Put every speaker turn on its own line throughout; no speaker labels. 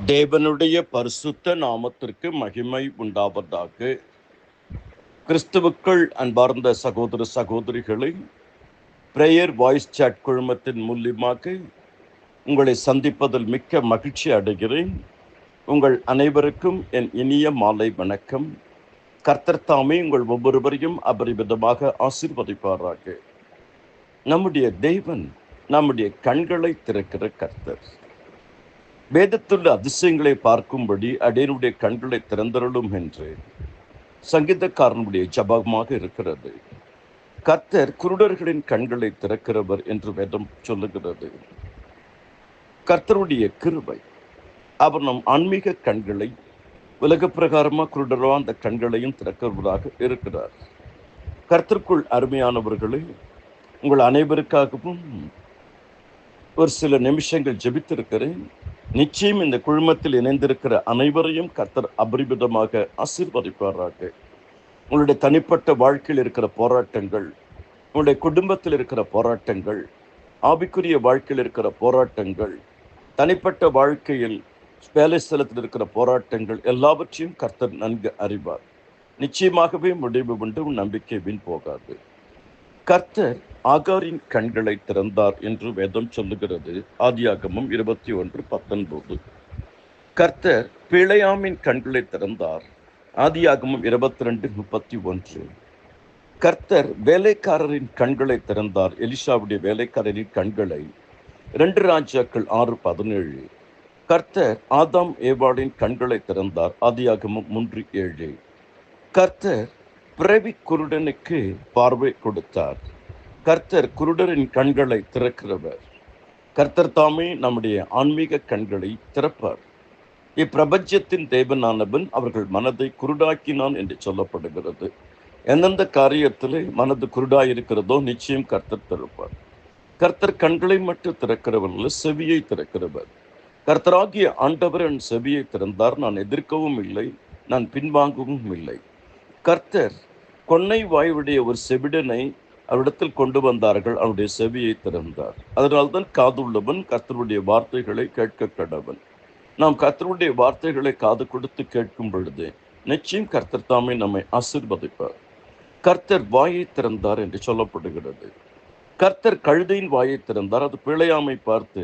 தேவனுடைய பரிசுத்த நாமத்திற்கு மகிமை உண்டாவதாக. கிறிஸ்துவுக்குள் அன்பார்ந்த சகோதர சகோதரிகளை, பிரேயர் வாய்ஸ் சாட் குழுமத்தின் மூலியமாக உங்களை சந்திப்பதில் மிக்க மகிழ்ச்சி அடைகிறேன். உங்கள் அனைவருக்கும் என் இனிய மாலை வணக்கம். கர்த்தர் தாமே உங்கள் ஒவ்வொருவரையும் அபரிவிதமாக ஆசீர்வதிப்பாராக. நம்முடைய தேவன் நம்முடைய கண்களை திறக்கிற கர்த்தர். வேதத்துள்ள அதிசயங்களை பார்க்கும்படி அடியனுடைய கண்களை திறந்தருளும் என்று சங்கீதக்காரனுடைய ஜபமாக இருக்கிறது. கர்த்தர் குருடர்களின் கண்களை திறக்கிறவர் என்று வேதம் சொல்லுகிறது. கர்த்தருடைய கிருபை, அவர் நம் ஆன்மீக கண்களை உலக பிரகாரமாக குருடரோ அந்த கண்களையும் திறக்கிறவராக இருக்கிறார். கர்த்தருக்குள் அருமையானவர்களே, உங்கள் அனைவருக்காகவும் ஒரு சில நிமிஷங்கள் ஜெபித்திருக்கிறேன். நிச்சயம் இந்த குழுமத்தில் இணைந்திருக்கிற அனைவரையும் கர்த்தர் அபரிமிதமாக ஆசீர்வதிப்பாராக. உங்களுடைய தனிப்பட்ட வாழ்க்கையில் இருக்கிற போராட்டங்கள், உங்களுடைய குடும்பத்தில் இருக்கிற போராட்டங்கள், ஆவிக்குரிய வாழ்க்கையில் இருக்கிற போராட்டங்கள், தனிப்பட்ட வாழ்க்கையில் வேலை ஸ்தலத்தில் இருக்கிற போராட்டங்கள் எல்லாவற்றையும் கர்த்தர் நன்கு அறிவார். நிச்சயமாகவே முடிவு உண்டு, நம்பிக்கை வீண் போகாது. கர்த்தர் ஆகாரின் கண்களை திறந்தார் என்று வேதம் சொல்லுகிறது. ஆதியாகமம் 21:19. கர்த்தர் பிழையாமின் கண்களை திறந்தார். ஆதியாகமம் 22:31. கர்த்தர் வேலைக்காரரின் கண்களை திறந்தார். எலிஷாவுடைய வேலைக்காரரின் கண்களை 2 ராஜாக்கள் 6:17. கர்த்தர் ஆதாம் ஏவாளின் கண்களை திறந்தார். ஆதியாகமம் 3:7. கர்த்தர் பிறவி குருடனுக்கு பார்வை கொடுத்தார். கர்த்தர் குருடரின் கண்களை திறக்கிறவர். கர்த்தர் தாமே நம்முடைய ஆன்மீக கண்களை திறப்பார். இப்பிரபஞ்சத்தின் தேவனானவன் அவர்கள் மனதை குருடாக்கினான் என்று சொல்லப்படுகிறது. எந்தெந்த காரியத்திலே மனது குருடாயிருக்கிறதோ நிச்சயம் கர்த்தர் திறப்பார். கர்த்தர் கண்களை மட்டும் திறக்கிறவர், செவியை திறக்கிறவர். கர்த்தராகிய ஆண்டவர் என் செவியை திறந்தார். நான் எதிர்க்கவும் இல்லை, நான் பின்வாங்கவும் இல்லை. கர்த்தர் கொன்னை வாயுடைய ஒரு செவிடனை அவரிடத்தில் கொண்டு வந்தார்கள். அவருடைய செவியை திறந்தார். அதனால்தான் காதுள்ளவன் கர்த்தருடைய வார்த்தைகளை கேட்க கடவன். நாம் கர்த்தருடைய வார்த்தைகளை காது கொடுத்து கேட்கும் பொழுது நிச்சயம் கர்த்தர் தாமே நம்மை ஆசீர்வதிப்பார். கர்த்தர் வாயை திறந்தார் என்று சொல்லப்படுகிறது. கர்த்தர் கழுதையின் வாயை திறந்தார். அது பிழையாமை பார்த்து,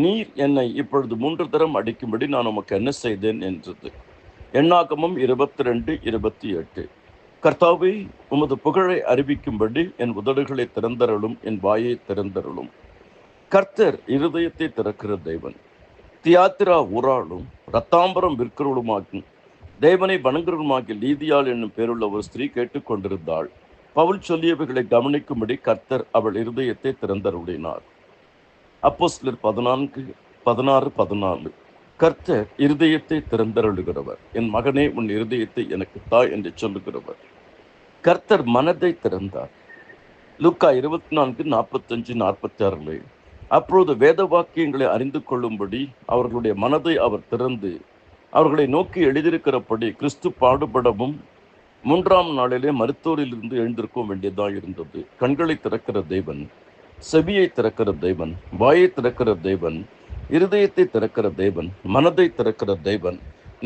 நீர் என்னை இப்பொழுது 3 தரம் அடிக்கும்படி நான் உமக்கு என்ன செய்தேன் என்றது. எண்ணாகமம் 22:28. கர்த்தாவே, உமது புகழை அறிவிக்கும்படி என் உதடுகளை திறந்தருளும், என் வாயை திறந்தருளும். கர்த்தர் இருதயத்தை திறக்கிற தேவன். தியாத்திரா ஊராளும் ரத்தாம்பரம் விற்கிறவளுமாகும் தேவனை வணங்குறவளுமாகிய லீதியாள் என்னும் பேருள்ள ஒரு ஸ்திரீ கேட்டுக்கொண்டிருந்தாள். பவுல் சொல்லியவைகளை கவனிக்கும்படி கர்த்தர் அவள் இருதயத்தை திறந்தருளினார். அப்போஸ்தலர் 14:16-14. கர்த்தர் இருதயத்தை திறந்தருளுகிறவர். என் மகனே, உன் இருதயத்தை எனக்கு தா என்று சொல்லுகிறவர். கர்த்தர் மனதை திறந்தார். லூக்கா 24:45-46. அப்பொழுது வேத வாக்கியங்களை அறிந்து கொள்ளும்படி அவர்களுடைய மனதை அவர் திறந்து அவர்களை நோக்கி எழுதியிருக்கிறபடி கிறிஸ்து பாடுபடவும் 3ஆம் நாளிலே மருத்துவரிலிருந்து எழுந்திருக்க வேண்டியதாக இருந்தது. கண்களை திறக்கிற தேவன், செவியை திறக்கிற தேவன், வாயை திறக்கிற தேவன், இருதயத்தை திறக்கிற தேவன், மனதை திறக்கிற தேவன்.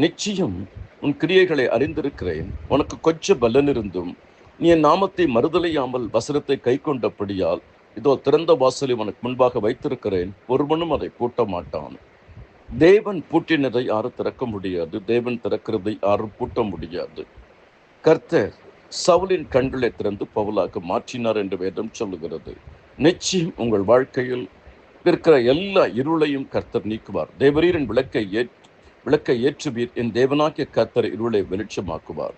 நிச்சயம் உன் கிரியைகளை அறிந்திருக்கிறேன். உனக்கு கொஞ்சம் பலன் இருந்தும் நீ என் நாமத்தை மறுதலையாமல் வசனத்தை கை கொண்டபடியால் இதோ திறந்த வாசலை உனக்கு முன்பாக வைத்திருக்கிறேன். ஒருவனும் அதை பூட்ட மாட்டான். தேவன் பூட்டினதை யாரும் திறக்க முடியாது. தேவன் திறக்கிறதை யாரும் பூட்ட முடியாது. கர்த்தர் சவுலின் கண்களை திறந்து பவுலாக மாற்றினார் என்று வேதம் சொல்லுகிறது. நிச்சயம் உங்கள் வாழ்க்கையில் இருக்கிற எல்லா இருளையும் கர்த்தர் நீக்குவார். தேவரீரின் விளக்கை ஏற்றுவீர். என் தேவனாகிய கர்த்தர் இருளை வெளிச்சமாக்குவார்.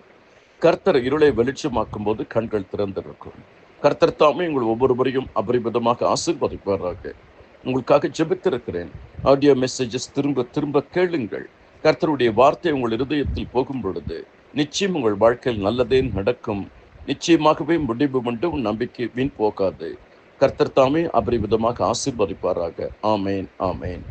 கர்த்தர் இருளை வெளிச்சமாக்கும் போது கண்கள் திறந்திருக்கும். கர்த்தர் தாமே உங்கள் ஒவ்வொருவரையும் அபரிமிதமாக ஆசீர்வதிப்பாராக. உங்களுக்காக ஜெபித்திருக்கிறேன். ஆடியோ மெசேஜஸ் திரும்ப திரும்ப கேளுங்கள். கர்த்தருடைய வார்த்தை உங்கள் இருதயத்தில் போகும் பொழுது நிச்சயம் உங்கள் வாழ்க்கையில் நல்லதே நடக்கும். நிச்சயமாகவே முடிவு உண்டு, உன் நம்பிக்கை வீண் போகாது. கர்த்தர் தாமே அபரிமிதமாக ஆசீர்வதிப்பாராக. ஆமேன், ஆமேன்.